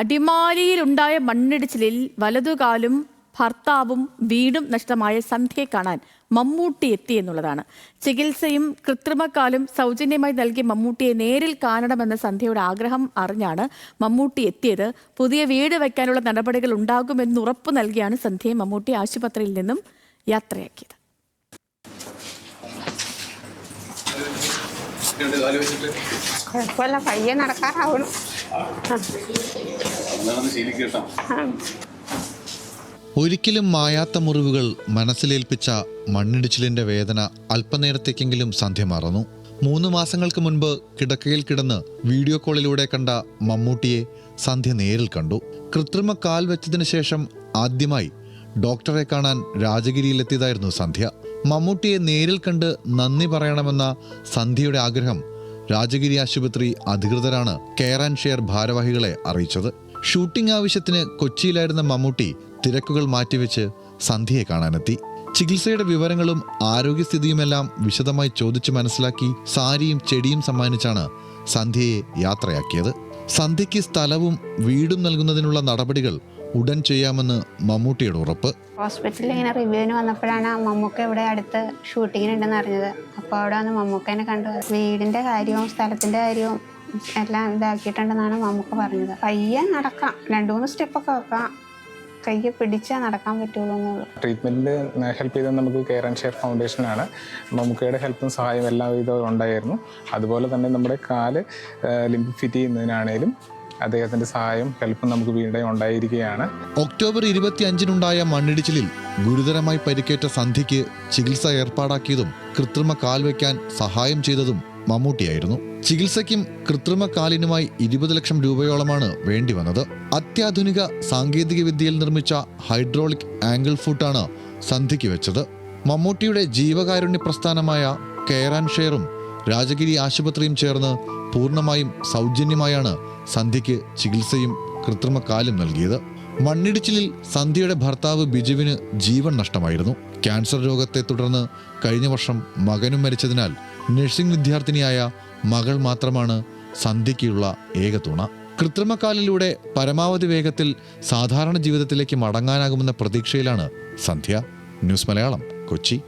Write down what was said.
അടിമാലിയിലുണ്ടായ മണ്ണിടിച്ചിലിൽ വലതുകാലും ഭർത്താവും വീടും നഷ്ടമായ സന്ധ്യയെ കാണാൻ മമ്മൂട്ടി എത്തി എന്നുള്ളതാണ്. ചികിത്സയും കൃത്രിമക്കാലും സൗജന്യമായി നൽകിയ മമ്മൂട്ടിയെ നേരിൽ കാണണമെന്ന സന്ധ്യയുടെ ആഗ്രഹം അറിഞ്ഞാണ് മമ്മൂട്ടി എത്തിയത്. പുതിയ വീട് വയ്ക്കാനുള്ള നടപടികൾ ഉണ്ടാകുമെന്ന് ഉറപ്പു നൽകിയാണ് സന്ധ്യയെ മമ്മൂട്ടി ആശുപത്രിയിൽ നിന്നും യാത്രയാക്കിയത്. പയ്യെ നടക്കാറാവണം. ഒരിക്കലും മായാത്ത മുറിവുകൾ മനസ്സിലേൽപ്പിച്ച മണ്ണിടിച്ചിലിന്റെ വേദന അല്പനേരത്തേക്കെങ്കിലും സന്ധ്യ മറന്നു. 3 മാസങ്ങൾക്ക് മുൻപ് കിടക്കയിൽ കിടന്ന് വീഡിയോ കോളിലൂടെ കണ്ട മമ്മൂട്ടിയെ സന്ധ്യ നേരിൽ കണ്ടു. കൃത്രിമ കാൽ വെച്ചതിന് ശേഷം ആദ്യമായി ഡോക്ടറെ കാണാൻ രാജഗിരിയിലെത്തിയതായിരുന്നു സന്ധ്യ. മമ്മൂട്ടിയെ നേരിൽ കണ്ട് നന്ദി പറയണമെന്ന സന്ധ്യയുടെ ആഗ്രഹം രാജഗിരി ആശുപത്രി അധികൃതരാണ് കെയർ ആൻഡ് ഷെയർ ഭാരവാഹികളെ അറിയിച്ചത്. ഷൂട്ടിംഗ് ആവശ്യത്തിന് കൊച്ചിയിലായിരുന്ന മമ്മൂട്ടി തിരക്കുകൾ മാറ്റിവെച്ച് സന്ധ്യയെ കാണാനെത്തി. ചികിത്സയുടെ വിവരങ്ങളും ആരോഗ്യസ്ഥിതിയുമെല്ലാം വിശദമായി ചോദിച്ചു മനസ്സിലാക്കി സാരിയും ചെടിയും സമ്മാനിച്ചാണ് സന്ധ്യയെ യാത്രയാക്കിയത്. സന്ധ്യയ്ക്ക് സ്ഥലവും വീടും നൽകുന്നതിനുള്ള നടപടികൾ ഉടൻ ചെയ്യാമെന്ന് മമ്മൂട്ടിയുടെ ഉറപ്പ്. ഹോസ്പിറ്റലിൽ ഇങ്ങനെ റിവ്യൂവിന് വന്നപ്പോഴാണ് മമ്മൂക്ക ഇവിടെ അടുത്ത് ഷൂട്ടിങ്ങിനുണ്ടെന്ന് അറിഞ്ഞത്. അപ്പോൾ അവിടെ വന്ന് മമ്മൂക്കനെ കണ്ടു. വീടിൻ്റെ കാര്യവും സ്ഥലത്തിൻ്റെ കാര്യവും എല്ലാം ഇതാക്കിയിട്ടുണ്ടെന്നാണ് മമ്മൂക്ക പറഞ്ഞത്. പയ്യെ നടക്കാം, 2-3 സ്റ്റെപ്പൊക്കെ വെക്കാം, കയ്യെ പിടിച്ചാൽ നടക്കാൻ പറ്റുള്ളൂ എന്നുള്ളൂ. ട്രീറ്റ്മെൻറ്റിൽ ഹെൽപ്പ് ചെയ്തത് നമുക്ക് കെയർ ആൻഡ് ഷെയർ ഫൗണ്ടേഷനാണ്. മമ്മൂക്കയുടെ ഹെൽപ്പും സഹായം എല്ലാവിധവും ഉണ്ടായിരുന്നു. അതുപോലെ തന്നെ നമ്മുടെ കാല് ലിംബ് ഫിറ്റ് ചെയ്യുന്നതിനാണേലും അദ്ദേഹത്തിൻ്റെ സഹായം ഹെൽപ്പും നമുക്ക് വീണ്ടും ഉണ്ടായിരിക്കുകയാണ്. ഒക്ടോബർ 25-നുണ്ടായ മണ്ണിടിച്ചിലിൽ ഗുരുതരമായി പരിക്കേറ്റ സന്ധ്യയ്ക്ക് ചികിത്സ ഏർപ്പാടാക്കിയതും കൃത്രിമ കാൽ വയ്ക്കാൻ സഹായം ചെയ്തതും മമ്മൂട്ടിയായിരുന്നു. ചികിത്സയ്ക്കും കൃത്രിമ കാലിനുമായി 20 ലക്ഷം രൂപയോളമാണ് വേണ്ടി വന്നത്. അത്യാധുനിക സാങ്കേതിക വിദ്യയിൽ നിർമ്മിച്ച ഹൈഡ്രോളിക് ആംഗിൾ ഫുട്ടാണ് സന്ധ്യയ്ക്ക് വെച്ചത്. മമ്മൂട്ടിയുടെ ജീവകാരുണ്യ പ്രസ്ഥാനമായ കെയർ ആൻഡ് ഷെയറും രാജഗിരി ആശുപത്രിയും ചേർന്ന് പൂർണ്ണമായും സൗജന്യമായാണ് സന്ധ്യയ്ക്ക് ചികിത്സയും കൃത്രിമ കാലും നൽകിയത്. മണ്ണിടിച്ചിലിൽ സന്ധ്യയുടെ ഭർത്താവ് ബിജുവിന് ജീവൻ നഷ്ടമായിരുന്നു. ക്യാൻസർ രോഗത്തെ തുടർന്ന് കഴിഞ്ഞ വർഷം മകനും മരിച്ചതിനാൽ നഴ്സിംഗ് വിദ്യാർത്ഥിനിയായ മകൾ മാത്രമാണ് സന്ധ്യയ്ക്കുള്ള ഏക തുണ. കൃത്രിമക്കാലിലൂടെ പരമാവധി വേഗത്തിൽ സാധാരണ ജീവിതത്തിലേക്ക് മടങ്ങാനാകുമെന്ന പ്രതീക്ഷയിലാണ് സന്ധ്യ. ന്യൂസ് മലയാളം, കൊച്ചി.